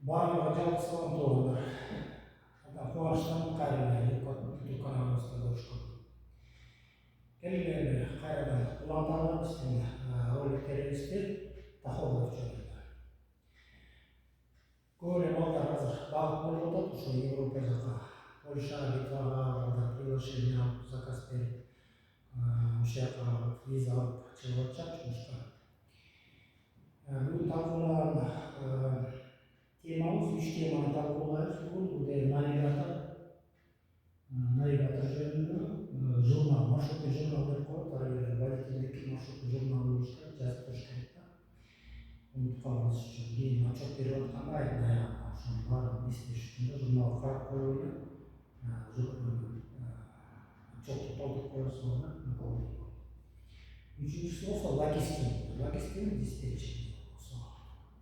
Барлығы жалпы салам туғандар. Қуаныштан қайрылды дүканымызда көрüşкен. Келгенде қайрадан ұландарға біздің роликтерімізде тақылдап жүрді. Көбіне балдар қазір бағыт болып отыр, ошо Европа жаққа, Польша, Литваға балдар приглашение алып, заказ беріп, ошол жака виза алып чыгып атышат жумушка. Бүгүн талкуулаган темамыз 3 теманы талкуулайбыз. Бул навигатор жөнүндө журнал, маршруттук журнал деп коет. Ары бери водительдик маршруттук журнал болуш керек, жазып туруш керек да. Унутуп калбас үчүн кийин отчет берип атканда айдын аягында ошонун баарын эстеш үчүн да журналга карап коюп эле отчетту толтуруп коесуң да. Үчүнчүсү болсо логистика диспетчер.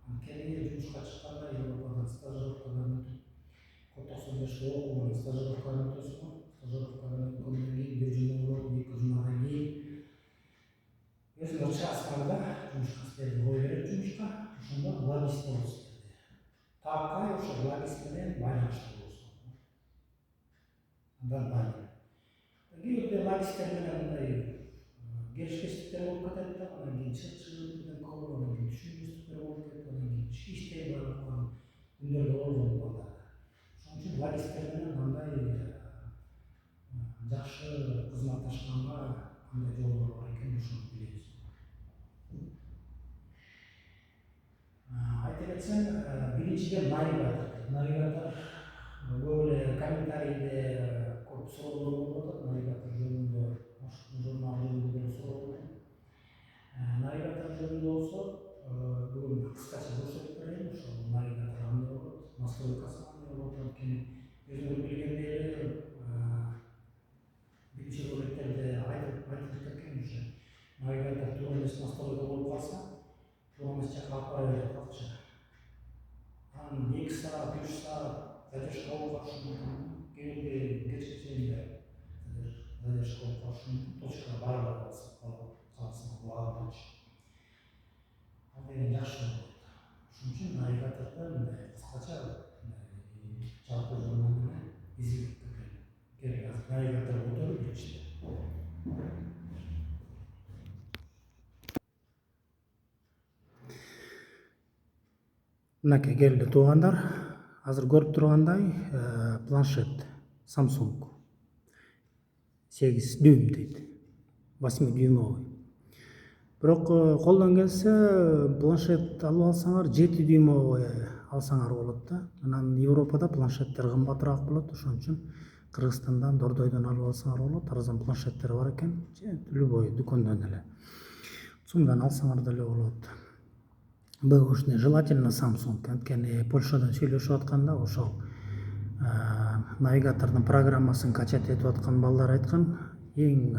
Анткени жумушка чыкканда Европадан стажировкадан өтүп, код 95 окууну стажировкадан өтөсүң. Стажировкадан өткөндөн кийин 1 жума болот, 2 жумадан кийин өзүң участкада жумушка істеп кое берет жумушка. Ошондо логист болуп істейди. Таапкай ошо логист менен байланыштуу болсуң. Андан баары. Кийинде логисттер менен мындай келишпестиктер болуп кетет да, анан кийин чыгып колдон, анан кийин түшүнбөстүктөр болуп кетет, анан кийин иштей бараткан күндөрдө болгон балдар. Ошон үчүн логисттер менен андай жакшы кызматташканга кандай жолдор бар экенин ошону билебиз. Айта кетсем, биринчиден навигатор көп эле комментарийде көп суроолор болуп атат. Навигатор жөнүндө, журнал жөнүндө суроо. Навигатор жөнүндө болсо, бүгүн кыскача көрсөтүп берейин. Ошо навигатор кандай болот, настройкасы кандай болот, анткени өзүңөр билгендей эле биринчи роликтерде айтылып кеткен уже навигатор туура эмес настройка болуп калса, туура эмес жака алып бара берет акча. Анан 2 саат, 3 саат задержка болуп калышы мүмкүн. Кийинки кечке чейин задержка болуп калышы мүмкүн. Точкага барбай калсың убагында. Ал деген жакшы болот. Ошон үчүн навигатордо мындай кыскача жалпы журнал менен изилдеп керек. Навигатор өтөлүп биринчиден. Мынакей келди туугандар. Азыр көрүп тургандай планшет Samsung 8 дюйм дейт. 8 дюймовый. Бирок колдон келсе планшет алып алсаңар 7 дюймовый алсаңар болот да. Анан Европада планшеттер кымбатыраак болот. Ошон үчүн Кыргызстандан, Дордойдон алып алсаңар болот. Арзан планшеттер бар экен. Любой дүкөндөн эле. Сумдан алсаңар деле болот. Б-ушне желательно Samsung. Анткени Польшадан сүйлөшүп атканда ошол навигатордун программасын качать этип аткан балдар айткан, эң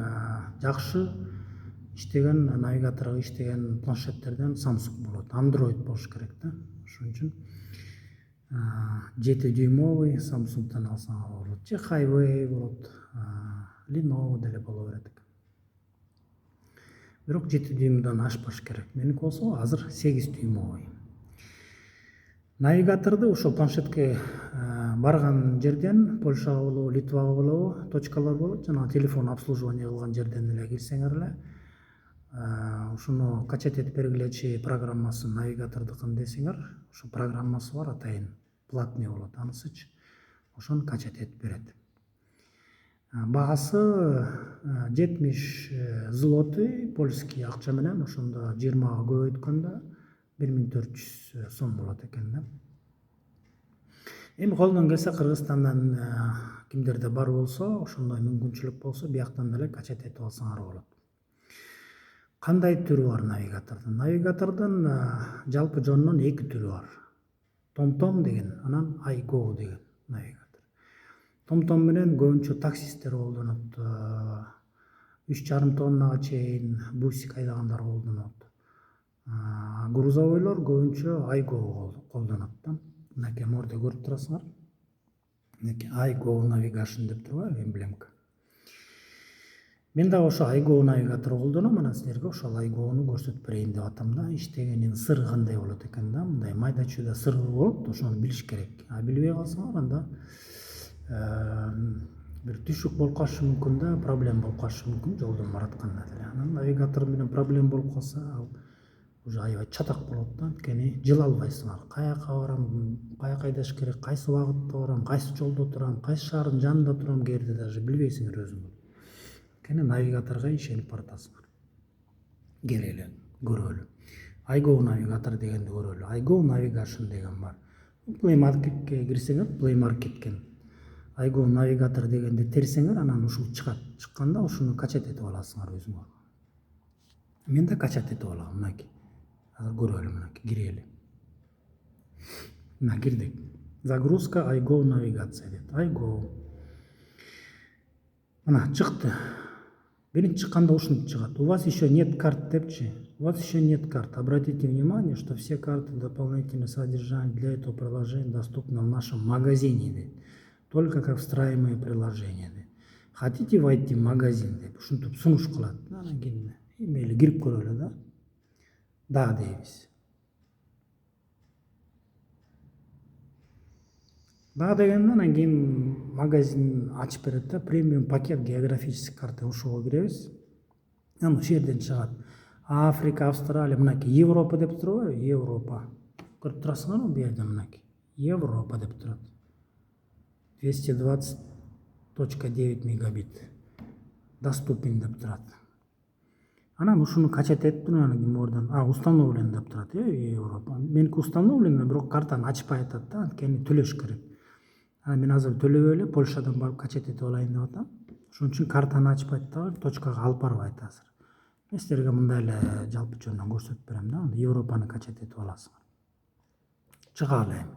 жакшы иштеген навигаторго иштеген планшеттерден Samsung болот. Android болуш керек да. Ошон үчүн 7 дюймовый Samsung'дан алсаңар болот. Же Highway болот, Lenovo деле боло берет. Бирок 7 дюймдан ашпаш керек. Меники болсо азыр 8 дюймовый. Навигаторду ошо планшетке барган жерден, Польшага болобу, Литвага болобу, точкалар болот. Жана телефон обслуживание кылган жерден эле кирсеңер эле ошону качать этип бергилечи программасын навигатордукун десеңер, ошо программасы бар, атайын платный болот, анысычы. Ошону качать этип берет. Багасы 70 злоты польский акча менен, ошондо 20га көбөйткөндө 1400 сом болот экен да. Эми колдон келсе Кыргызстандан кимдерде бар болсо, ошондой мүмкүнчүлүк болсо, бияктан деле качать этип алсаңар болот. Кандай түрү бар навигатордун? Навигатордун жалпы жонунан 2 түрү бар. TomTom деген, анан iGo деген навигатор. TomTom менен көбүнчө таксисттер колдонот. 3,5 тоннага чейин бусик айдагандар колдонот. Грузовойлор көбүнчө iGo колдонот да. Мынакей мордо көрүп турасыңар. Мынакей iGo Navigation деп турбайбы эмблемка. Мен дагы ошо iGo навигатор колдоном, анан силерге ошол iGo'ну көрсөтүп берейин деп атам да. Иштегенин сыры кандай болот экен да, мындай майда чүйдө сыры болот, ошону билиш керек. А билбей калсаңар анда бир түшүк болуп калышы мүмкүн да, проблема болуп калышы мүмкүн жолдон баратканда деле. Анан навигатор менен проблема болуп калса, ал уже аябай чатак болот да, анткени жыла албайсыңар. Каяка барам, каяка айдаш керек, кайсы убакытта барам, кайсы жолдо турам, кайсы шаардын жанында турам, кээде даже билбейсиңер өзүңөр. Анткени навигаторго ишенип баратасыңар. Келели, көрөлү. iGo навигатор дегенди көрөлү. iGo Navigation деген бар. Play Marketке кирсеңер, Play Marketкен iGo навигатор дегенди терсеңер, анан ушул чыгат. Чыкканда ушуну качать этип аласыңар өзүңөр. Мен да качать этип алгам, мынакей. Азыр көрөлү, мынакей, кирели. Мына кирдик. Загрузка iGo навигация дейт. iGo. Мына чыкты. Биринчи чыкканда ушинтип чыгат. У вас еще нет карт депчи. У вас еще нет карт. Обратите внимание, что все карты дополнительного содержания для этого приложения доступны в нашем магазине дейт. Только как встраиваемые приложения дейт. Хотите войти в магазин деп ушинтип сунуш кылат. Анан кийин мейли кирип көрөлү да. Да дейбиз. Да дегенде анан кийин магазин ачып берет да, премиум пакет географический карта, ошого киребиз. Анан ошол жерден чыгат. Африка, Австралия, мынакей Европа деп турбайбы? Европа. Көрүп турасыңарбы бу жерде мынакей? Европа деп турат. 220.9 мегабит. Доступен деп турат. Анан ушуну качать этип туруп анан кийин мордон установлен деп турат, Европа. Меники установлен, бирок картаны ачпай атат да, анткени төлөш керек. Анан мен азыр төлөбөй эле Польшадан барып качать этип алайын деп атам. Ошон үчүн картаны ачпайт дагы, точкага алып барбайт азыр. Мен силерге мындай эле жалпы жөнүнөн көрсөтүп берем да, Европаны качать этип аласыңар. Чыгалы эми.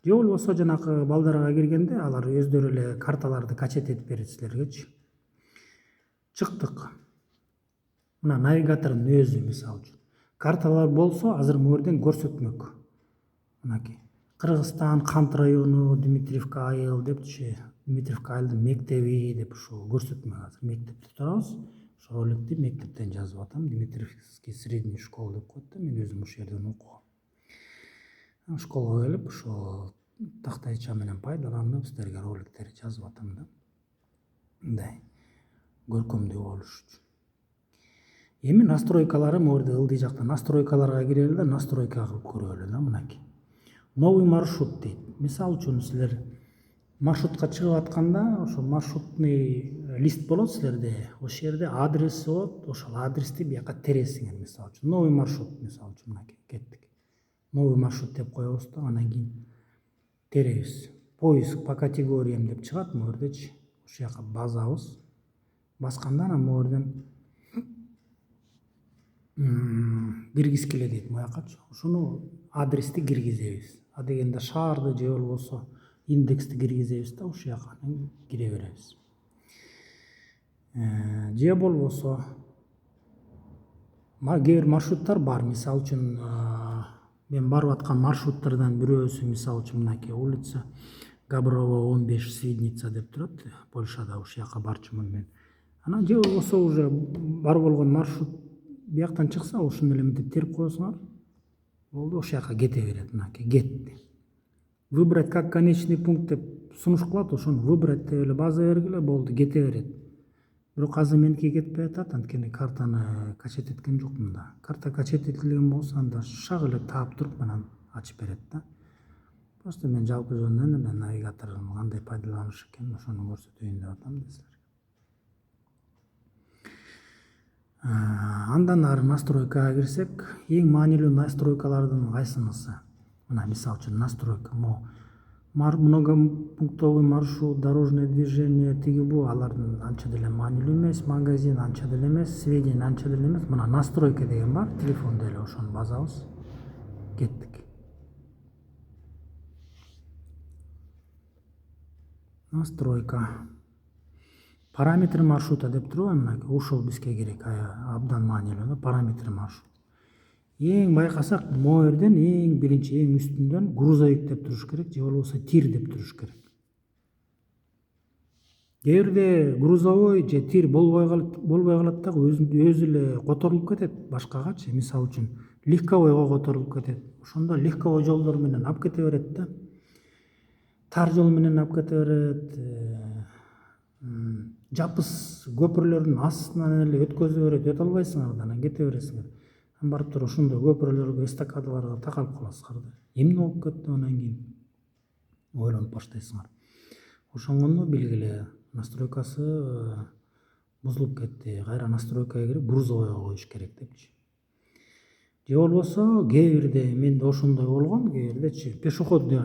Же болбосо жанакы балдарга киргенде алар өздөрү эле карталарды качать этип берет силергечи. Чыктык. Мына навигатордун өзү мисалы үчүн. Карталар болсо азыр могу жерден көрсөтмөк. Мынакей. Кыргызстан, Кант району, Дмитриевка айыл депчи. Дмитриевка айылдын мектеби деп ушул көрсөтмөк азыр. Мектепте турабыз. Ошол электи мектептен жазып атам. Дмитриевский средний школа деп коет да, мен өзүм ушул жерден окугам. Школага келип ошол тактайча менен пайдаланып силерге роликтерди жазып атам да. Мындай көркөмдүү болуш үчүн. Эми настройкалары могу жерде ылдый жакта настройкаларга кирели да, настройка кылып көрөлү да, мынакей. Новый маршрут дейт. Мисалы үчүн силер маршрутка чыгып атканда, ошо маршрутный лист болот силерде. Ошол жерде адрес болот, ошол адрести бияка тересиңер, мисалы үчүн. Новый маршрут, мисалы үчүн, мынакей, кеттик. Новый маршрут деп коебуз да, анан кийин теребиз. Поиск по категориям деп чыгат могу жердечи. Ошол жака басабыз. Басканда анан могу жерден киргизгиле дейт буякачы. Ошону адрести киргизебиз. А дегенде шаарды же болбосо индексти киргизебиз да, ушул жака анан кире беребиз. Же болбосо кээ бир маршруттар бар. Мисалы үчүн мен барып аткан маршруттардан бирөөсү мисалы үчүн мынакей улица Габрова 15 Свидница деп турат. Польшада ушул жака барчумун мен. Анан же болбосо уже бар болгон маршрут бияктан чыкса, ушуну эле мынтип терип коесуңар. Болду, ошол жака кете берет, мынакей, кетти. Выбрать как конечный пункт деп сунуш кылат, ошону выбрать деп эле база бергиле, болду, кете берет. Бирок азыр меники кетпей атат, анткени картаны качать эткен жокмун да. Карта качать этилген болсо анда шак эле таап туруп анан ачып берет да. Просто мен жалпы жөнүнөн эле навигатордун кандай пайдаланыш экенин ошону көрсөтөйүн деп атам да силерге. Андан ары настройкага кирсек, эң маанилүү настройкалардын кайсынысы? Мына мисалы үчүн настройка многопунктовый маршрут, дорожное движение, тиги бу алардын анча деле маанилүү эмес, магазин анча деле эмес, сведения анча деле эмес. Мына настройка деген бар, телефондо эле ошону басабыз. Кеттик. Настройка. Параметры маршрута деп турбайбы, мына ушул бизге керек, абдан маанилүү да, параметры маршрут. Эң байкасак, могу жерден эң биринчи, эң үстүндөн грузовик деп туруш керек, же болбосо тир деп туруш керек. Кээ бирде грузовой же тир болбой калат дагы өзү эле которулуп кетет башкагачы. Мисалы үчүн легковойго которулуп кетет. Ошондо легковой жолдор менен алып кете берет да. Тар жол менен алып кете берет. Жапыс көпүрлөрдүн астынан эле өткөзө берет. Өтө албайсыңар да, анан кете бересиңер. Анан барып туруп ошондой көпүрлөргө, эстакадаларга такалып каласыздар да. Эмне болуп кетти анан кийин ойлонуп баштайсыңар. Ошондо билгиле настройкасы бузулуп кетти. Кайра настройкага кирип грузовойго коюш керек депчи. Же болбосо кээ бирде менде ошондой болгон, кээ бирдечи пешеходный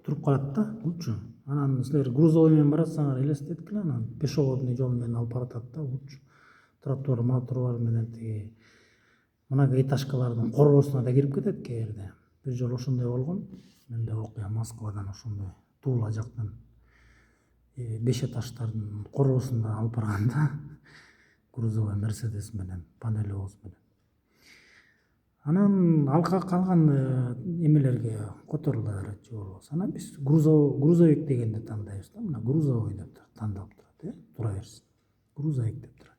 туруп калат да, булчу. Анан силер грузовой менен баратсаңар элестеткиле, анан пешеходный жол менен алып баратат да, булчу. Тротуар менен тиги многоэтажкалардын короосуна да кирип кетет кээ бирде. Бир жолу ошондой болгон. Менде окуя Москвадан ошондой Тула жактан 5 этаждардын короосунда алып барганда грузовой Мерседес менен, панелевоз менен. Анан калган эмелерге которула берет же болбосо. Анан биз грузовик дегенди тандайбыз да. Мына грузовой деп тандалып турат, тура берсин. Грузовик деп турат.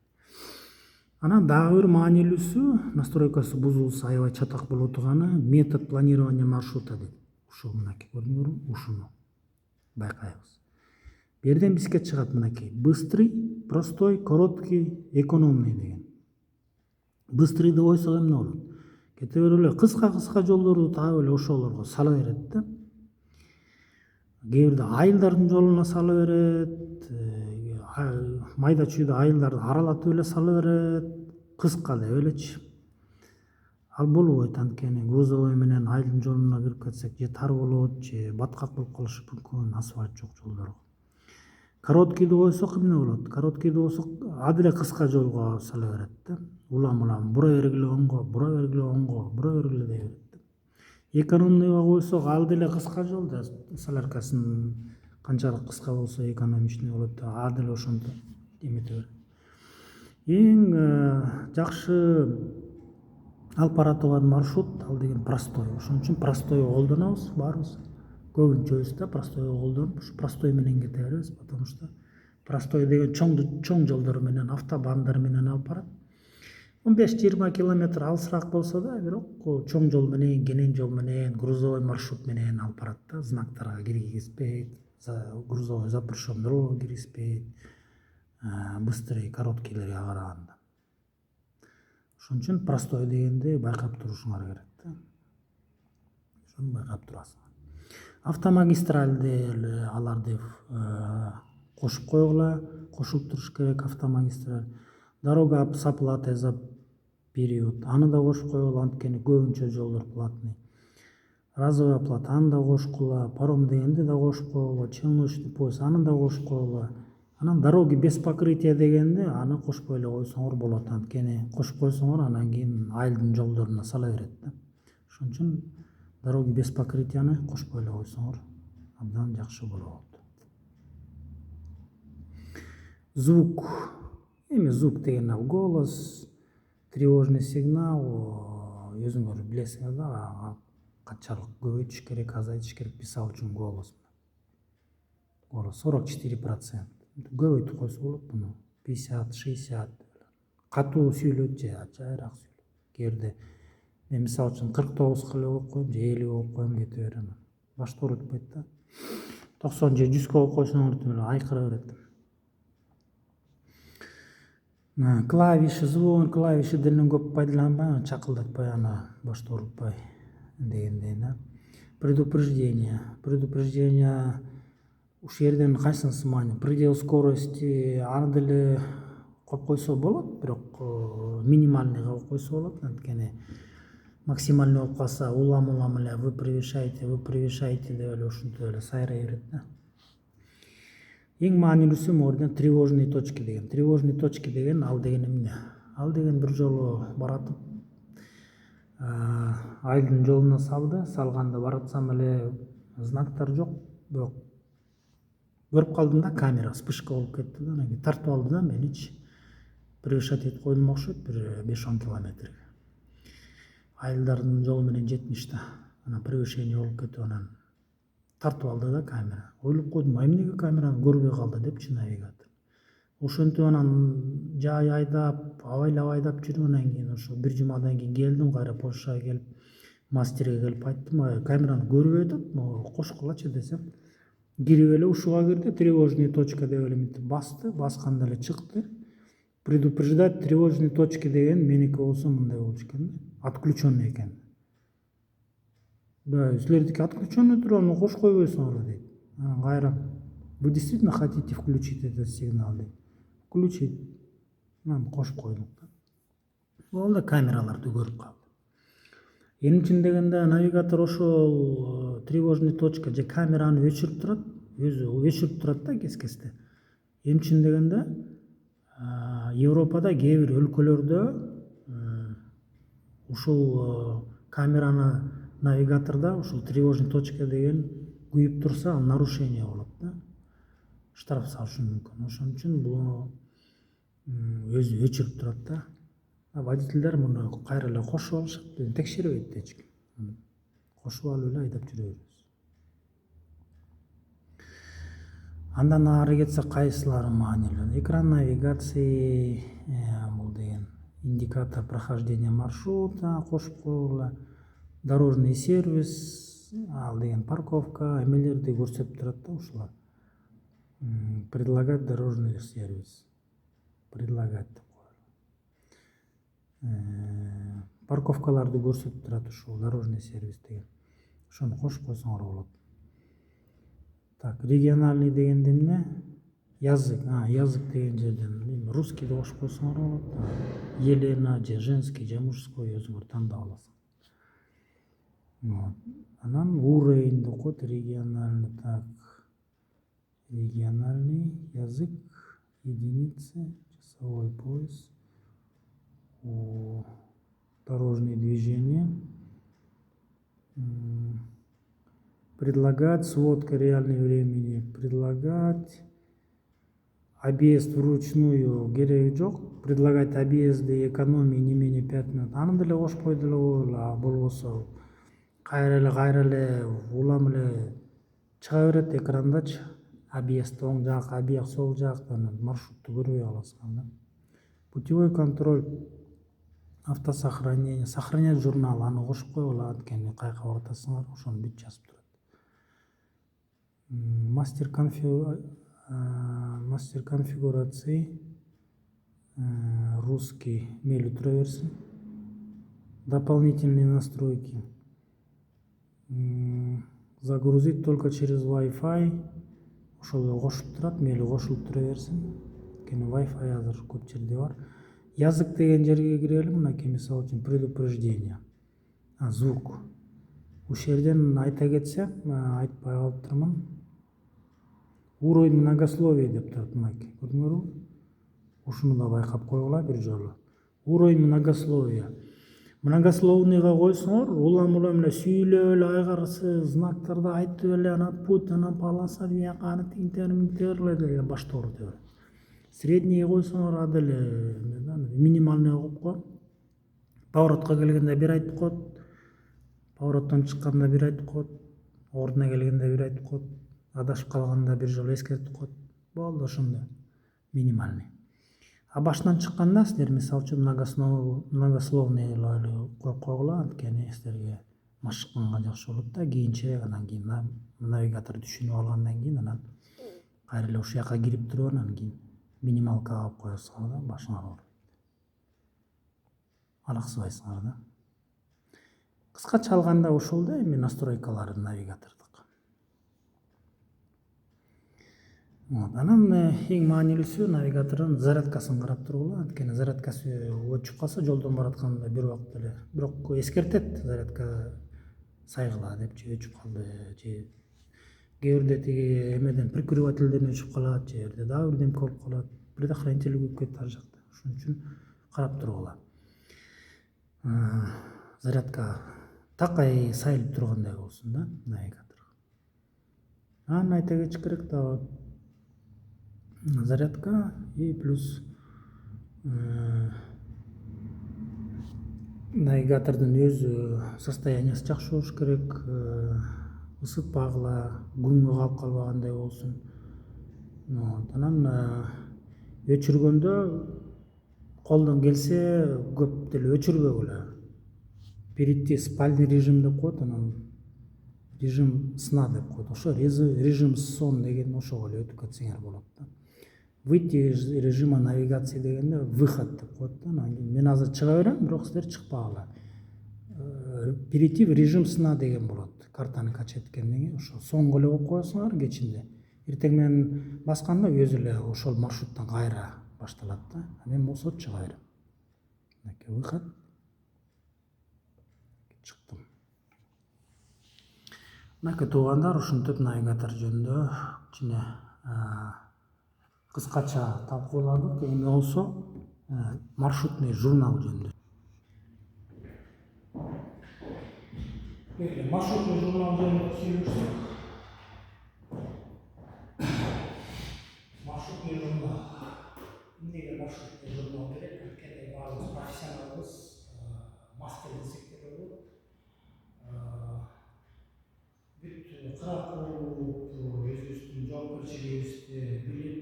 Анан дагы бир маанилүүсү, настройкасы бузулса, аябай чатак боло турганы метод планирования маршрута дейт. Ушул мынакей көрдүңөрбү? Ушуну байкайбыз. Берден бизге чыгат мынакей: быстрый, простой, короткий, экономный деген. Быстрыйды койсок эмне болот? Кете берип эле кыска жолдорду таап эле ошолорго сала берет да. Кээ бирде айылдардын жолуна сала берет, майда чүйдө айылдарды аралатып эле сала берет, кыска деп элечи. Ал болбойт, анткени грузовой менен айылдын жолуна кирип кетсек же тар болот, же баткак болуп калышы мүмкүн, асфальт жок жолдорго. Короткийди койсок эмне болот? Короткийди койсок адиле кыска жолго сала берет да. Улам бура бергиле оңго, бура бергиле дей берет. Экономныйга койсок ал деле кыска жол да, соляркасын канчалык кыска болсо экономичный болот да, ал деле ошондо эмете берет. Эң жакшы алып бара турган маршрут ал деген простой. Ошон үчүн простойго колдонобуз баарыбыз. Көбүнчөбүз да простойго колдонуп, ушу простой менен кете беребиз, потому что простой деген чоң жолдор менен, автобандар менен алып барат. 15-20 километр алысыраак болсо да, бирок чоң жол менен, кенен жол менен, грузовой маршрут менен алып барат да, знактарга киргизбейт, грузовой запрещенныйга киргизбейт, быстрый, короткийлерге караганда. Ошон үчүн простой дегенди байкап турушуңар керек да. Ошону байкап турасың. Автомагистралды аларды кошуп койгула, кошулуп туруш керек автомагистраль. Дорога с оплатой за период, аны да кошуп койгула, анткени көбүнчө жолдор платный. Разовый оплата, аны да кошкула, паром дегенди да кошуп койгула, челночный поезд, аны да кошуп койгула. Анан дороги без покрытия дегенди аны кошпой эле койсоңор болот, анткени кошуп койсоңор анан кийин айылдын жолдоруна сала берет да. Ошон үчүн дороги без покрытияны кошпой эле койсоңор абдан жакшы болот. Звук. Звук деген ал голос, тревожный сигнал, өзүңөр билесиңер да, канчалык көбөйтүш керек, азайтыш керек. Мисалы үчүн голос 44%. Көбөйтүп койсо болот муну. 50-60. Катуу сүйлөт же жайыраак сүйлөт. Кээ мен мисалы үчүн 49 эле коюп коем, же 50 коюп коем, кете берем. Башты оорутпайт да. 90 же 100 коюп койсоңор деле айкыра берет. Клавиши, звон клавиши делен көп пайдаланбай, чакылдатпай, аны башты оорутпай дегендей да. Предупреждение ушул жерден кайсынысы маани? Предел скорости аны деле коюп койсо болот, бирок минимальныйга коюп койсо болот, анткени максимальный болуп калса улам эле вы превышаете деп эле ушинтип эле сайрай берет да. Эң маанилүүсү могу тревожный точки деген. Тревожный точки деген ал деген эмне? Ал деген бир жолу баратып айылдын жолуна салганда баратсам эле знактар жок, бирок көрүп калдым да, камера вспышка болуп кетти да, анан кийин тартып алды да меничи. Превышать этип койдум окшойт бир 5-10 километрге. Айылдардын жолу менен 70 да. Анан превышение болуп кетип, анан тартып алды да камера. Ойлоп койдум, эмнеге камераны көрбөй калды депчи навигатор. Ошентип анан жай айдап, абайлап жүрүп анан кийин ошо бир жумадан кийин келдим кайра Польшага келип, мастерге келип айттым, камераны көрбөй атат, могу кошкулачы десем. Кирип эле ушуга кирди, тревожный точка деп эле мынтип басты, басканда эле чыкты. Предупреждать тревожные точки деген меники болсо мындай болчу экен да, отключенный экен. Да, силердики отключенный туруп анан кошуп койбойсуңарбы дейт. Кайра вы действительно хотите включить этот сигнал дейт. Включить. Анан кошуп койдук да. Болду, камераларды көрүп калды. Эмчин дегенде навигатор ошол тревожный точка же камераны өчүрүп турат, өзү өчүрүп турат да кез-кезде. Эмчин дегенде Европада кээ бир өлкөлөрдө ушул камераны навигаторда ушул тревожный точка деген күйүп турса, нарушение болот да. Штраф салышы мүмкүн. Ошон үчүн бул өзү өчүрүп турат да. Водительдер муну кайра эле кошуп алышат, текшербейт эч ким. Кошуп алып эле айдап жүрө беребиз. Андан ары кетсек кайсылары маанилүү? Экран навигации, бул деген индикатор прохождения маршрута кошуп койгула, дорожный сервис, ал деген парковка, эмелерди көрсөтүп турат да ушулар. Предлагать дорожный сервис. Предлагать деп коелу. Парковкаларды көрсөтүп турат ушул дорожный сервис деген. Ошону кошуп койсоңор болот. Так, региональный дегенде эмне? Язык. Язык деген жерден русский деп кошуп койсоңор болот. Елена же женский же мужской өзүңөр тандап аласың. Анан уровень деп коет, региональный. Так, региональный язык, единицы, часовой пояс, дорожные движения. Предлагать сводка реального времени, предлагать объезд вручную кереги жок, предлагать объезды экономии не менее 5 минут. Аны деле кошуп койду эле койгула, болбосо кайра эле улам эле чыга берет экрандачы. Объезд оң жак, объезд сол жактан маршрутту көрбөй каласың да. Путевой контроль, автосохранение, сохранять журнал, аны кошуп койгула, анткени каяка баратасыңар, ошону бүт жазып турат. Мастер конфигурации, русский, мейлі тура берсин. Дополнительные настройки. Загрузить только через Wi-Fi. Ошол кошуп турат, мейлі кошулуп тура берсин. Кени Wi-Fi азыр көп жерде бар. Язык деген жерге кирели, мынакей мисалы үчүн предупреждение. Звук. Ушул жерден айта кетсем, айтпай калыптырмын. Уровень многословия деп турат, мынакей. Көрдүңөрбү? Ушуну да байкап койгула бир жолу. Уровень многословия. Многословныйга койсоңор, улам эле сүйлөп эле айгарсы знактарды айтып эле, анан путь, анан полоса бияка, аны тинтер деген баштоо деп. Среднийге койсоңор ады эле минимальный коюп коет. Поворотко келгенде бир айтып коет. Повороттон чыкканда бир айтып коет. Ордуна келгенде бир айтып коет. Адашып калганда бир жолу эскертип коет. Болду ошондой. Минимальный. Баштан чыкканда силер мисалы үчүн многословный коюп койгула, анткени силерге машыкканга жакшы болот да. Кийинчерээк анан кийин навигатор түшүнүп алгандан кийин анан кайра эле ушул жака кирип туруп анан кийин минималкага алып коесуңар да, башыңар ооруйт. Алаксыбайсыңар да. Кыскача алганда ушул да эми настройкалары навигатордук. Анан эң маанилүүсү навигатордун зарядкасын карап тургула, анткени зарядкасы өчүп калса жолдон баратканда бир убакыт эле, бирок эскертет, зарядка сайгыла деп, же өчүп калды, же кээ бирде тиги эмеден прикуривательден өчүп калат, же бирде дагы бирдемке болуп калат, предохранитель күйүп кетти ар жакта. Ошон үчүн карап тургула. Зарядка такай сайылып тургандай болсун да навигатор. Анан айта кетиш керек дагы зарядка и плюс навигатордун өзү состояниясы жакшы болуш керек, ысытпагыла, күнгө калып калбагандай болсун. Анан өчүргөндө колдон келсе көп деле өчүрбөгүлө. Перейти спальный режим деп коет, анан режим сна деп коет. Ошо режим сон деген ошого эле өтүп кетсеңер болот да. Выйти из режима навигации дегенде выход деп коет да. Мен азыр чыга берем, бирок силер чыкпагыла. Перейти в режим сна деген болот. Картаны качать эткенден кийин ошо соңго эле коюп коесуңар кечинде. Эртең менен басканда өзү эле ошол маршруттан кайра башталат да. Мен болсо чыга берем. Мынакей выход. Чыктым. Мынакей туугандар, ушинтип навигатор жөнүндө кичине кыскача талкууладык. Эми болсо маршрутный журнал жөнүндө. Маршрутный журнал жөнүндө сүйлөшсөк. Маршрутный журнал. Эмнеге маршрутный журнал керек? Анткени баарыбыз профессионалбыз, мастер десек деле болот. Бүт кырак уруп, өзүбүздүн жоопкерчилигибизди билип,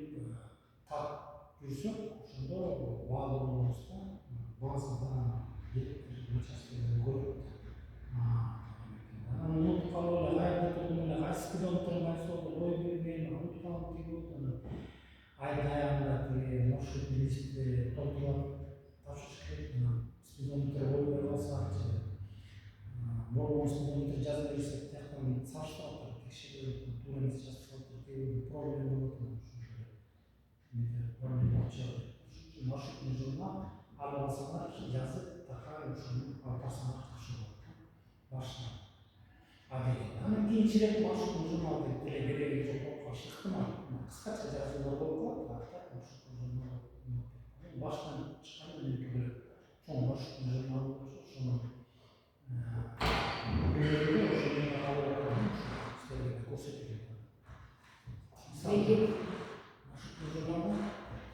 так жүрсөк, ошондо баалуу болобуз да. Базадан участкелерди көрүп. Анан унутуп калып эле кайда турдум эле, кайсы километр кайсы ой берген, унутуп калып тигип айдын аягында тиги маршрутный листти толтуруп тапшырыш керек. Спидометр ой берип калсакчы, болгон спидометр жазып берсек, тияктан саштырып атат, текшерип туура эмес жазып атат, проблема болот. Проблема чыгат. Маршрутный журнал алып алсаңар, жазып, такай ошону алып барсаңар жакшы болот. Башта. Анан кийинчерээк маршрутный журнал деп деле кереги жок болуп калышы ыктымал. Кыскача жазуулар болуп калат, маршрутный журнал. Баштан чыкканда меники чоң маршрутный журнал болчу, ошону көрсөтүлгөн. Маршрутный журналда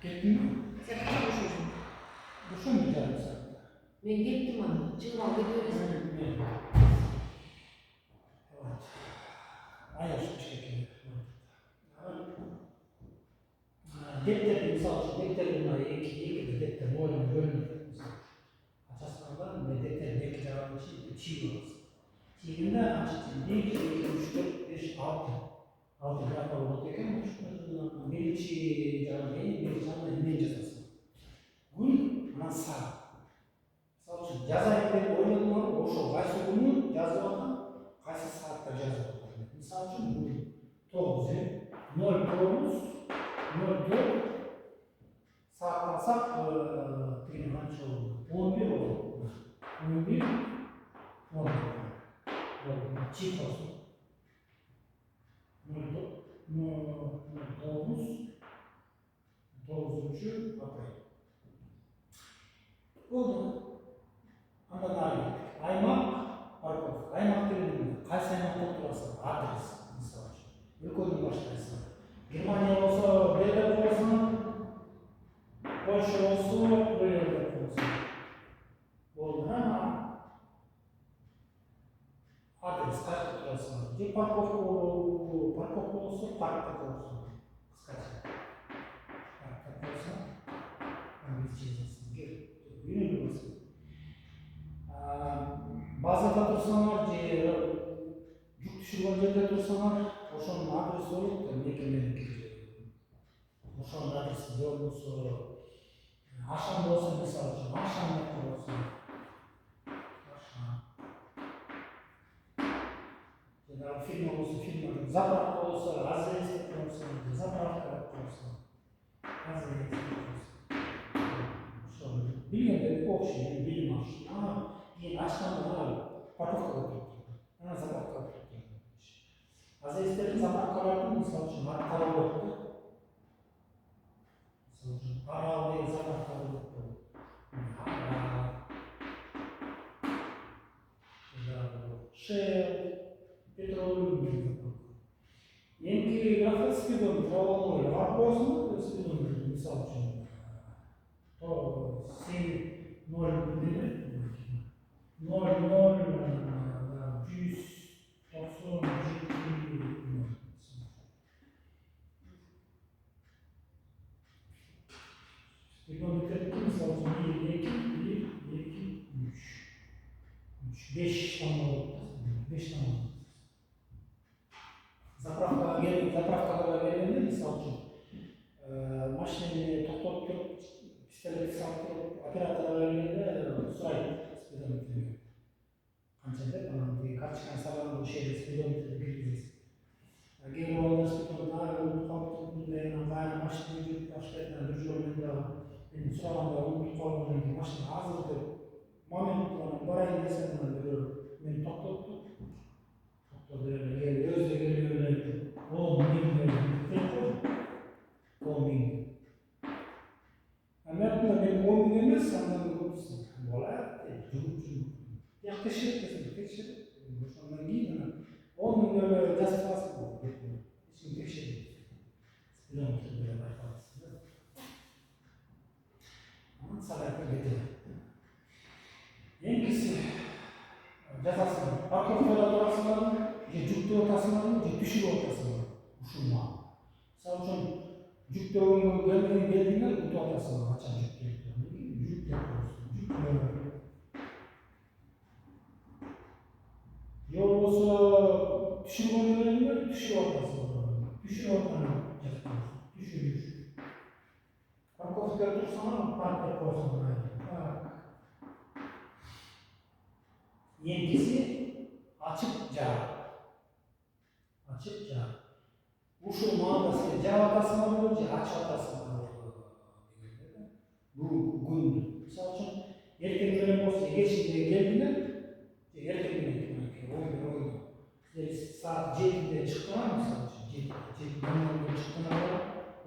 кеттимби? Сен качан ошо? Ошону жарым саатта. Мен кеттим аны, чыгып алып кете бересиң. Аяшып чекеке. Дептерди мисалы үчүн дептерди мына эки дептер моюна бөлүнүп ачасыңар, мен дептердин эки жагын чийип аласың. Чийгенде анча 1, 2, 3, 4, 5, 6 графа болот экен. Биринчи жагына биринчи жагына эмнени жазасың? Күн, анан саат. Мисалы үчүн жазайын деп ойлодуңарбы, ошо кайсы күнү жазып аткан, кайсы саатта жазып аткан. Мисалы үчүн 09:04 saat alsak tигини канча болду? 11 болду. 11 чифрасы 9 апрель. Болду. Андан ары аймак, парковка. Аймак дегенде кайсы аймакта турасың? Адрес, мисалы үчүн. Өлкөдөн баштайсың. Германия болсо Б деп коесуң. Польша болсо Б деп коесуң. Болду. Адрес кайда турасың? Же парковка болсо паркта коесуң. Кыскача. Паркта коесуң. Англисче жазасың. Үйрөнүп базада турсаңар же жүк түшүргөн жерде турсаңар, ошонун адреси болот, мекеменики. Ошонун адреси болсо, Ашан болсо, мисалы үчүн, Ашан деп коесуң. Жана фирма болсо, фирма, заправка болсо, АЗС деп коесуң, заправка деп коесуң. АЗС деп коесуң. Ошо билгендер общий билим ашына. Кийин ачканда парковкага туруп. Анан заправкага туруп. АЗСтердин заправкалардын мисалы үчүн аттары болот да. Мисалы үчүн Арал деген заправка болот. Шел, Петролиум деген заправка. Эми график спидометр алып коесуң, спидометр мисалы үчүн. То 0 190 5 tane oldu. 5 tane oldu. Zapravkalara geldiğinde misal için maşinayı toplatıp durup, pistolet salıp durup, operatöre geldiğinde sırayı speedometre. Kançada bana kaç kansalar bu şeyde speedometre biliriz. Geri oldu speedometre, onu kapattık, gayrı maşinayı yürüp başlayıp, bir yolunda benim sıralamda onu tutalım, maşina hazırdı. Momentle barayın desem beni toplattı. Özde geliyor, 10 bin lira. 10 bin. Ama benim 10 bin emez, senden olursun. Valla, çubuk. Yaklaşık kesin, tekşir. Boşandan giyin ama 10 bin lira gaz fazla bu. Şimdi tekşir. Spilometre lira fazla. Ama sadaka getir. Yengisi cezasını, parkoflara durasınlar, cüktü ortasınlar, düşür ortasınlar. Uşulma. Sağ için cüktü onu geldiğinde kutu ortasınlar, açan cüktü. Cüktü ortasınlar, cüktü. Yol olsa düşür onu geldiğinde düşür ortasınlar. Düşür ortasınlar, düşür. Parkoflara dursanlar, parkoflara. Yengisi açıkça. Uşul mağdası, cevapası mı olur, açıkçası mı olur? Bu gün. Misal için erkeklerin olsa geçince geldiğinde erkeklerin oyunu. Saat 7'de çıktılar mı misal için? 7'de çıktılar.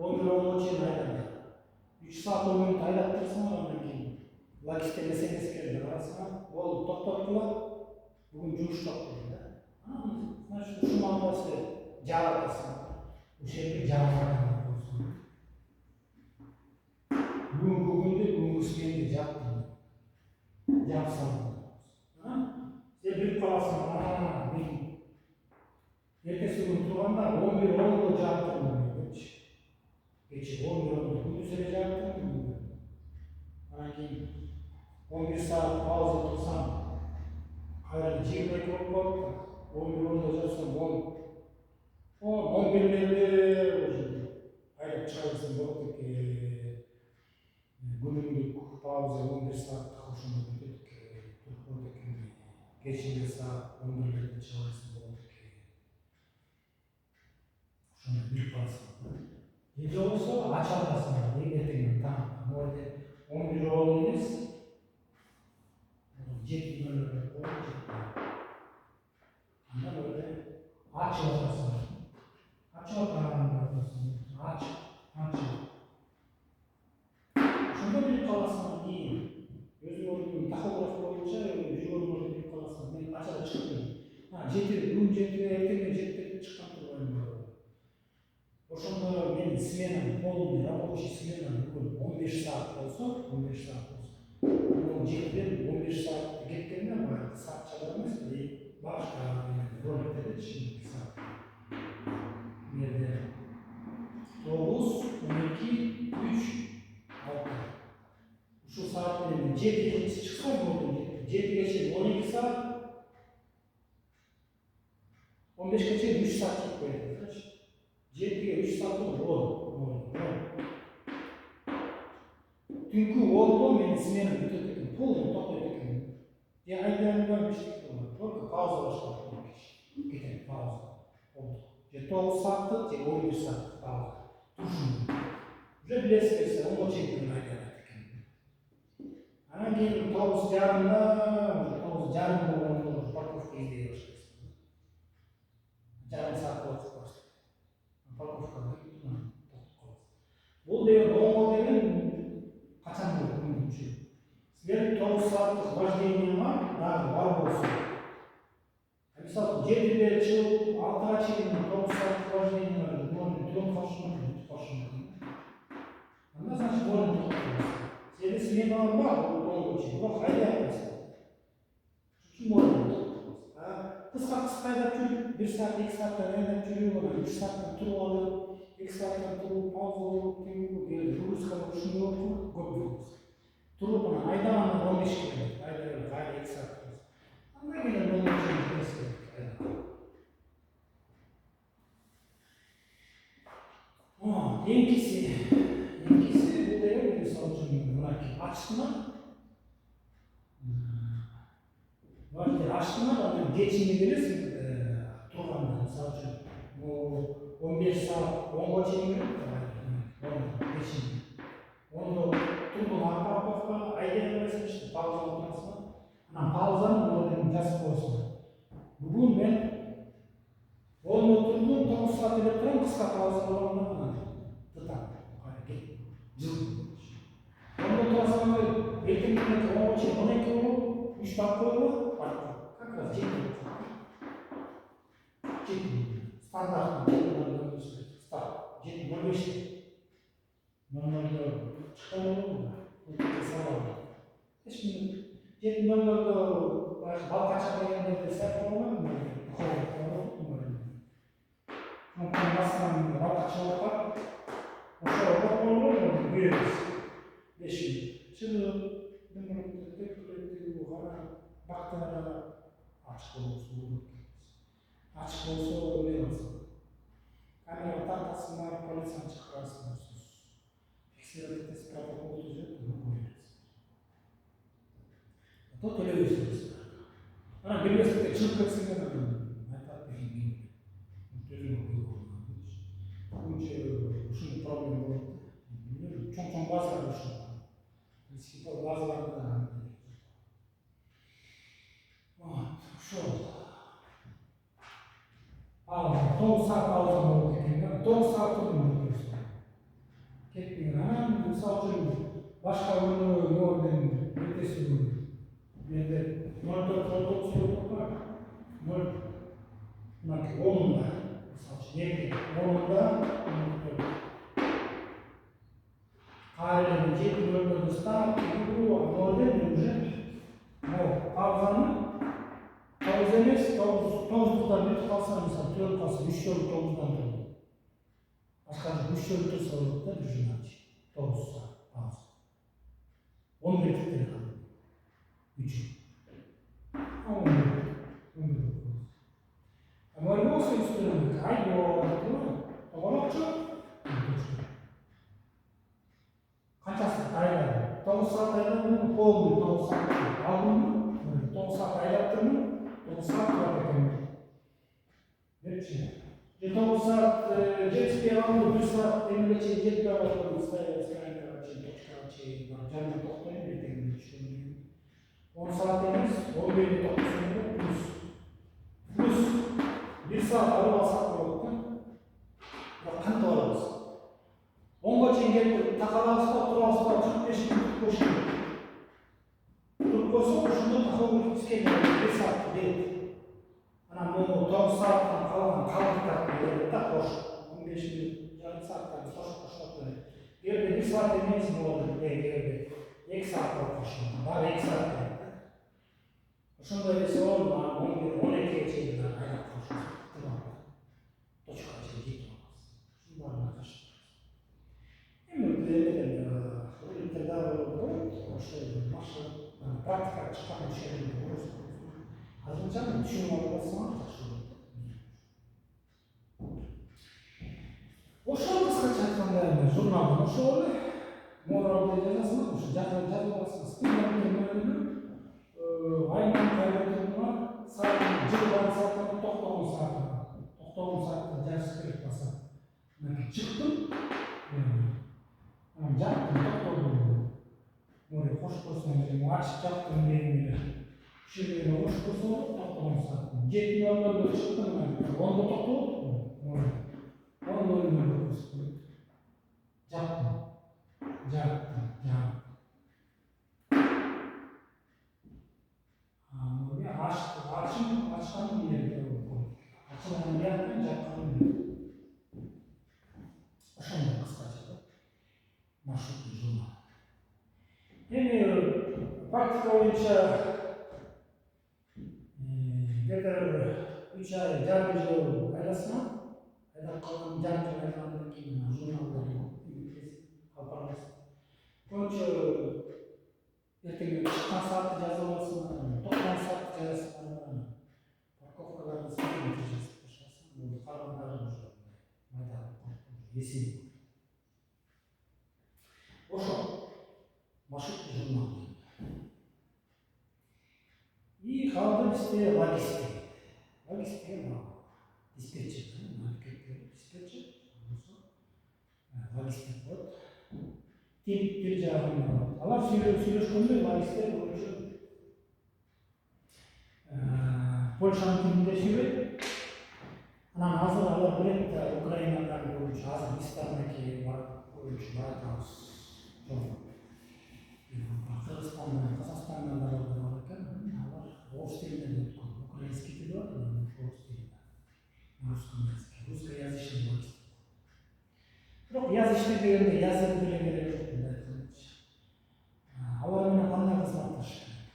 11-10 için aylandı. 3 saat 10 minut aylattırsan ondan кейін. Lakiste meselesi geldi arasına. Oldu toplattılar. Bugün cüş topladılar. Значит, şu mağdası cevaplasın. Bu şekilde cevaplasın. Bugün de bugün üstüne cevaplasın. Cevaplasın. Size bir kalasın. Ertesi gün turanda 11-10'da cevaplasın. Geçip 11-10'da gündüzde cevaplasın. Hani 11 saat pauza tutsam hayır, cihre korkmak 11-10'da cevaplasın. 11'lerde hayır, çalışsın. Günlük pauza 11 saat hoşuma gittik. Geçince saat 11'lerde çalışsın. Şunu bir fazla. Gece olsa açamazsın. Yemeğini tamam. Orada 11 olduğunuz ciddi böyle olacak. Ama böyle açamazsın. Aç. Şunda bir kalasın değil. Gözüm orada takograf boyunca vücudum orada bir kalasın. Ben açar çıkmıyorum. Gün erkekle çıkan turlarım. Oşunda benim smenem, polumda, rабочий smenem bugün 15 saat olsa. Onun cidden 15 saat gittiğinden var. Saat çalarmaz ki başka rolde şimdi saat. Nerede? 9, 12, 3, 6. Şu saatlerin cephe çıksa mı oldu? Cephe geçelim 12 saat. 15 geçelim 3 saat çıkıyor. Cephe 3 saat olur. Çünkü oldu benim smenim bitirdim. Polunu topladık. Ya aydan vermiştik onu. Только pauza başladı. Gidelim pauza. Oldu. Ya 9 saat, ya 11 saat pauza. Düşünün. Вже bilesiniz, onu çektim aydan. Ana gelin 9 yarımda onu parkovka izleye başlayasın. Yarım saat vakit başladı. Parkovkada gittim. Bu diyor, doğum demin kaçan bu için. Sizlerin 9 saatlik vajdeyin var olsun. Mesela 7'de çıkıp 6'a çekin 9 saatlik vajdeyin var. Bunu tüm hoşuma. Ondan sonra bunu tutmalısın. Senin sınavın var, onun için. Bunu hayal yapmasın. Çünkü bunu tutmalısın. Kısa da bir saat, 2 saatten öğrenip çürüyor. 3 saatten tur alır. 2 saatten tur pauza olur. Rus kalıp şunu yok. Turu bana ayda 15 kilometre. Ayda 2 saat. Enkisi bu değil mi savcının bırakı açtığına var açtığına da geçini bilirsin Turan'dan savcı bu 15 saat 10 geçini geçini onu turgun arka ayda mesela pauza olmasına pauzanın orada yazık olsun. Bugün ben onun oturduğum 9 saat elektron kısa pauza olanlarına tutar. Hareket. Cılk. Ondan sonra erkeklik 10 için 12 olur, 3 dakika olur, farklı. Kakaz ciddi. Standart. Start. Ciddi. Böyle işte. Normalde çıkan olur mu? Bu sabah. Şimdi ciddi normalde bal kaçak yerlerde sert olmaz mı? Mungkin masalah berapa coba, coba dulu bias, besi. Sebelum dengan itu karena bakter açık olsa öyle karena otak tasma polisen çıkarsınız. Fiksiyonist protokol tutuyor, bunu koyuyoruz. Bu televizyon. Ama birleştirdik çok kısımda ушул проблема болот. Чоң базалар ушул. Муниципал базаларда ошол. Ал 9 саат алган болот экен да. 9 саат турдум. Кетпеген. Анан мисалы үчүн башка күнү эртеси күнү менде 04:30 болуп бар. 10:00 мисалы үчүн 10:00 Ailenin ciddi bölümünde start, bu modern ücret, kavzemiz, tavuzluktan bir kalsa mesela, tüyol kalsa, 3 yıl tavuzdan durdu. Başka 3 yıl tavuz sağlıkta düşün açı, tavuzsa, tavuz. 11 tüktür kaldı, 3 yıl. 11 tüktür. Ama öyle olsa üstüne, ay bu, tavalakçı, Kaçası kaynadı. 9 saat kaynadı, poldu 9 saat aldım, 9 saat kaynattım, 9 saat kaynattım. Hepsi. 9 saat jetski aldım, 1 saat demirle jet aldım, İskandinav için, Toçkan için, canlı toktayı bir demirle düşünüyorum. 10 saat deniz, 11'de 9'unda plus 1 saat araba saat oldu. Bakın doğru. 10 geçen geldi, takalağızda, turağızda 45 minut koşuyor. Tutup koşsa koşunda takılır, iskender, 1 saat değil. Anam bu 9 saatten kalan kaldıklar diye de koş. 15 minut, yarım saatten koşmak böyle. Yerde 1 saat demeyiz mi oldu? Yerde 2 saat koşuyor. Daha 2 saat geldi. Koşunda öylesi olma, 11-12 geçeydi, aynen koşuyor. Tamam. Toçka içeri git olmaz. Şimdi var mı kaçtı? Практика çıkan şeyleri görüyoruz. Azınca düşünme olmasına taşıyor. Oşol kısaca aytganda jurnalda oşol moralda жазасың, oşo жазыласың. Студенттер айынан кайрылганда саат жылдан сааттан 90 саат. 90 saatта жазыш керек болса. Мен чыктым. Жаттым, токтодум. Море хош көрсөң, ачып жаттым менин. Шүрөйүнө хош көрсөң, токтогон саат. 7:00 чыктым мен. 10:00 токтодум. Море. 10:00 көрсөм. Жаттым. Açkanım bilirdi. Açılan yerden jakkanım bilirdi. Ошондой кыскача да. Маршрутту журнал. Эми практика боюнча где-то 3 ай, жарым жыл айласына айдап калган жарым жыл айдагандан кийин журналдарды калпарбыз. Көбүнчө эртең чыккан саатты жазып аласың, 90 саатты жазасың. Парковкаларды сатып жазып каласың. Бул калгандары уже майда есеби. И қалды бізде логистика. Логистика мынау диспетчер, диспетчер, логистика болады. Типтер жағынан алар сөйлескенде логистика бойынша Польшаның тілінде сөйлейді. Анан азыр алар білет Украинадан бойынша азыр Истанбулге бойынша баратабыз. Кыргызстандан, Казакстандан бар екен. Алар орыс тілінде өткөн. Украинский тілі бар, орыс тілінде. На русском языке. Русскоязычный логистика. Бирок язычный дегенде язык биле керек жок мындай айтканчы. Алар менен кандай кызматташыш керек?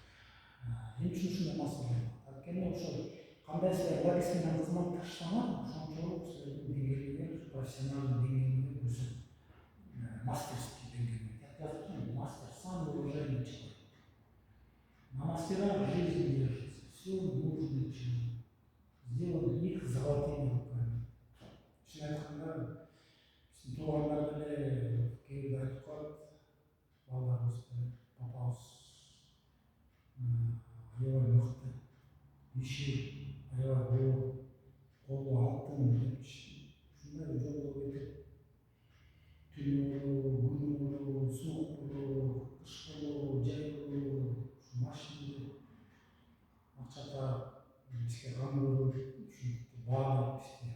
Эмне ушундай маселе бар? Анткени ошол кандай силер логистика менен кызматташсаңар, ошончолук силердин деңгээлиңер профессионалдык деңгээлиңер өсөт. Мастерский деңгээлиңер. Жазып мастер самоуважаемый человек. На мастерах жизнь держится. Все нужно человеку. Сделано их золотыми руками. Шын айтканда, биздин туугандар деле кээде айтып калат, балдарыбыз папабыз аябай мыкты, иши аябай боо, колу алтын депчи. Ушундай жолдо кетип, түнү болобу, күнү болобу, суук болобу, кыш болобу, жай болобу, ушу машина акча таап, бизге кам көрүп, ушинтип баалап бизге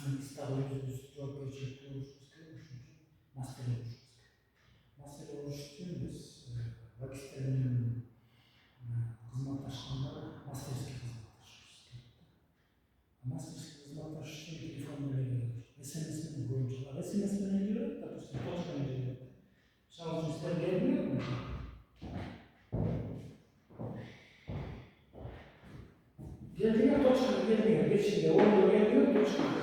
биз дагы өзүбүз жоопкерчиликте болушубуз керек, ошон үчүн мастер болушубуз керек. Мастер болуш үчүн биз логистика менен кызматташканда мастерский кызматташыбыз керек. Мастерский кызматташыш үчүн телефон менен СМС менен көбүнчө СМС менен жиберет, допустим, почта менен жиберет. Мисалы үчүн силер келдиңерби? Келдиңер, точкага келдиңер, кечинде оңдо келдиңер, точкага.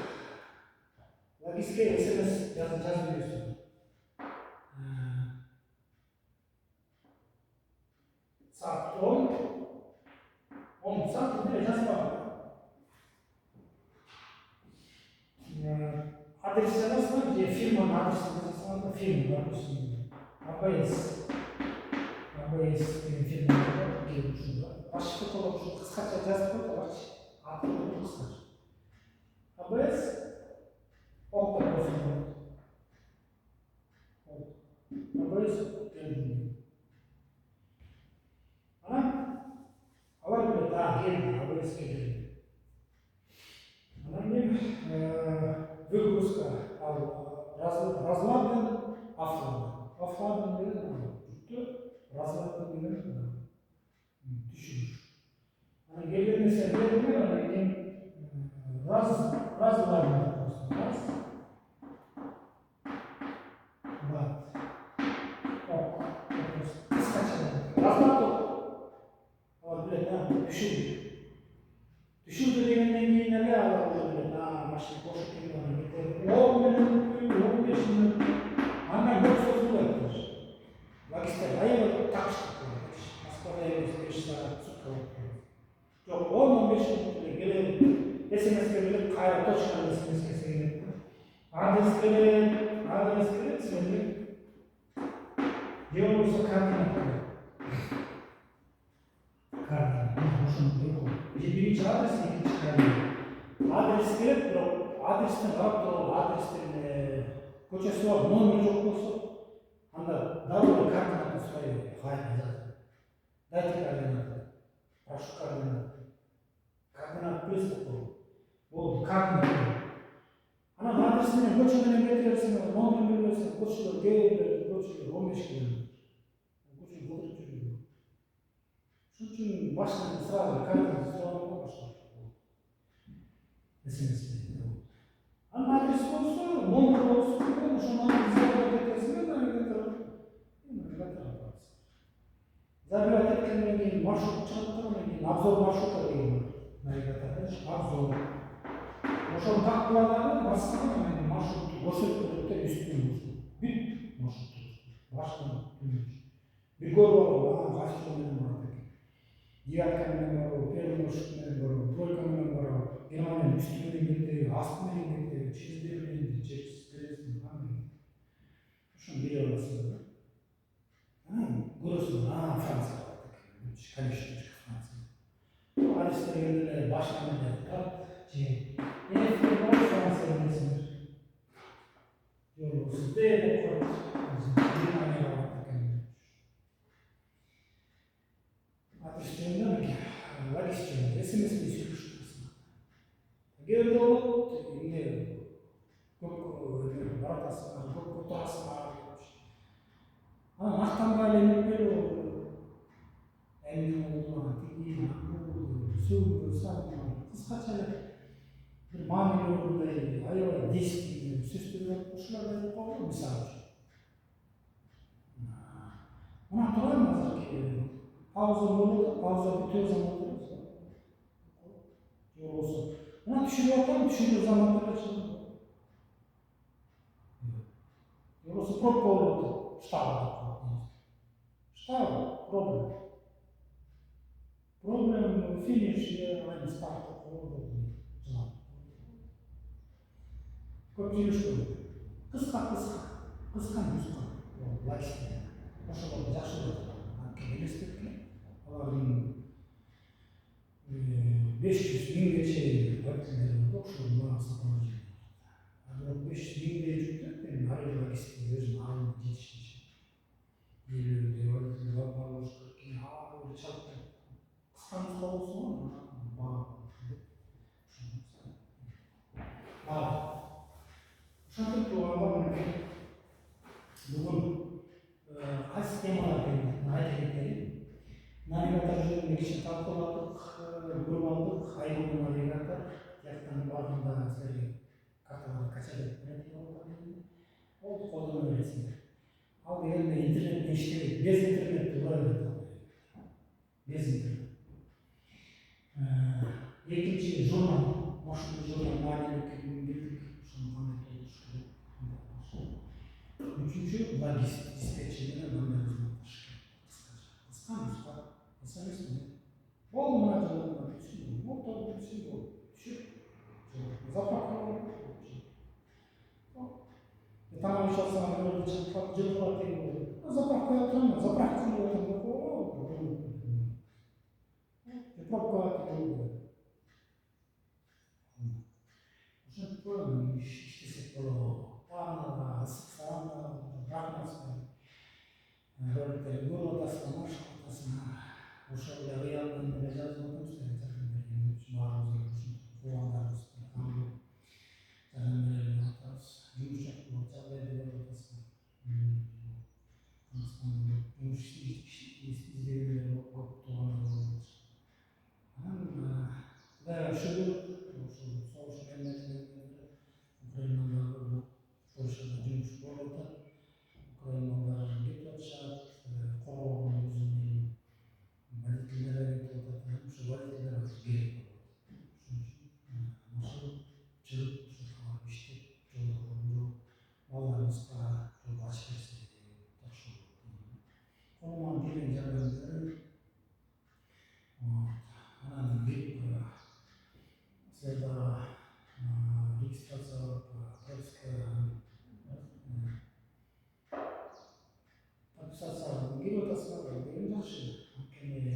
Логистикага СМС жазып бересиң. Saat 10 saat bile yazma. Adres yazarsan diye firmanın adresini yazarsan da firma var mısın? ABS firmanın gelişinde. Başlık olarak şu kısaca yazıp koyalım. Adını kısaca. ABS Okta pozisyonu. ABS gelişinde. Алар да келди, АБС-ке келди. Анан мен выгрузка разладым офладым деген жүктү разладым деген түшүрүш. Анан келген нерсе бердиңер, анан кийин разладым Düşürdü degenden keyin эле алар уже билет, машина кошуп келип анан кетет. 10 мүнөт, 15 мүнөт. Андан көп созулат. Логистика аябай такшык болот. Москвада 5 саат сутка болот. Жок, 10-15 мүнөт келет. СМС келет, кайра точкага СМС келет. Адрес келет, сенде. Je болбосо координат келет. Биринчи адрес, экинчи координат. Адрес керек, бирок адрестен карап туруп, адрестен көчөсү бар, номер жок болсо, анда дагы координатын сурайбайт, кайра жазат. Дайте координаты. Прошу координаты. Координат приступ болот. Бул координат. Анан адрес менен көчө менен кетиресиң, номер бересиң, көчөлөр келет, көчөлөр 15 километр. Көчө болот жүрүп. Ошон үчүн башынан сразу координат сурап баштап. СМС менен. Анан адрес болсо, номер болсо, ошону забирать этесиң, забирать эткенден кийин маршрут чыгат, анан кийин обзор маршрута деген бар. Навигатордо обзор. Ошону тактабаган басканда маршрутту көрсөтүп берет, үстүнөн бүт маршрутту. Баштан түнүнчү. Бир көрүп кайсы менен барат экен. Девятка менен барабы, первый маршрут менен барабы, тройка менен барабы. Германия üstü menен кетти, асты менен кетти, через Берлин, через Дрезден, кандай. Ошону бере аласың да. Көрөсүң, Франция. лагерьлерге баштан эле же электр бар станция несиңер жол сизде деп коет Германияга барып экен адрес жөнүндө лагерь жөнүндө смс сүйлөшүп кээ бирде болот эмне көп баратасыңар көп отурасыңар анан актанбай эле эмнеппей эмне болду тиги сөгүнбөй кыскача эле бир маанилүүрүндөй аябай дестий сөздөр ушулар айтып койгон мисалы үчүн мына турайм азыр пауза болот пауза бүтөбүз заматыбыз же болбосо мына түшүрүп атам түшүрүү заматыбыз же болбосо пробка болуп атат штаб проблем finish and start көп сүйлөшпөйм кыска нуска лайфстайл ошолорду жакшы көрөт элестеткен алардын 500 миңге чейин вакилдери бар ошолордун баарын бирок 500 миңдей жүктөп мен арыйга кесип өзүм алым жетишинче элүүдөй вакилдер бар болуш керек ар чалып кыска нуска болсо ошентип турганда бүгүн кайсы темаларды айта кетели навигатор жөнүндө кичине талкууладык көрүп алдык айдын навигатор тияктан барганда силерге карталарды качать этип берет ол колдоно бересиңер ал дегенде интернет менен иштебейт без интернет ура берет без интернет экинчи журнал машыгуу журнал маанилүүлүк билдик ошону кандай толтуруш керек үчүнчү логист диспетчер менен номерибизди кыска нуска смс менен болду мына жолдон бүтсүн болду бүтсүн болду түшүп заправка тамак ичип атсаңар чыгып жылкылап тең заправкага турам заправкага отурам деп пробкага ошентип коем иштесек болот баарына ысыкса рахмат роликтерди көрүп атасыңар машыгып атасыңар ошол эле ыялынан эле жазып атабыз баарыбызга туугандарыбыз жардам берели деп атабыз жумуш жок жагдай деп атасыңар жумуш издегендер көп туугандар кудайга шүгүр ушул согуш менен украинадагы Польшада жумуш болуп атат украиналар кетип атышат коргоого өзүнүн водительдери кетип атат ошо водительдер керек болот ошон үчүн чыгып ошол барып иштеп жолдорду жүрүп балдарыбызга жол ачып берсе жакшы болот колуман келген жардам берем анан силер дагы регистрация подписаться келип атасыңар деген жакшы анткени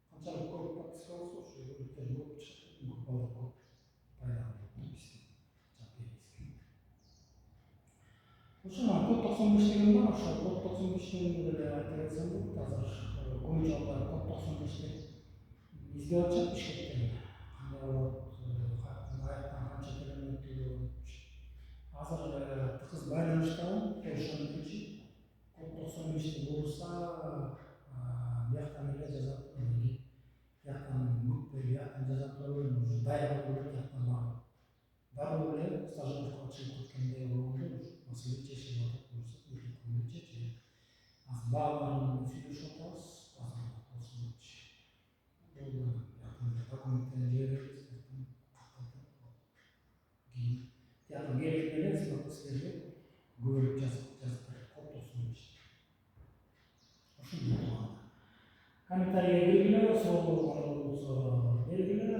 канчалык көп подписка болсо ошо роликтер көп чыгат балдар көп пайда болот ошо код 95 деген бар ошо код 95 жөнүндө эле айта кетсем болот азыр көбүнчө балдар код 95 издеп атышат бишкектен кандай болот аяктан канча километр азыр тыгыз байланыштамын Польшаныкычы код 95 болса бияктан эле жазат бияктан бүкпөй бияктан жазат уже даяр болуп бияктан барып дароо эле стажировкага чыгып кеткендей болгондо маселе чечилип атат буюрса көбүнчө азыр бааларын сүйлөшүп атабыз документтерин жиберебиз тияктан келип эле силерге күбөлүк жазып берет код 95 ошондой комментарийге бергиле суроо болгондор болсо бергиле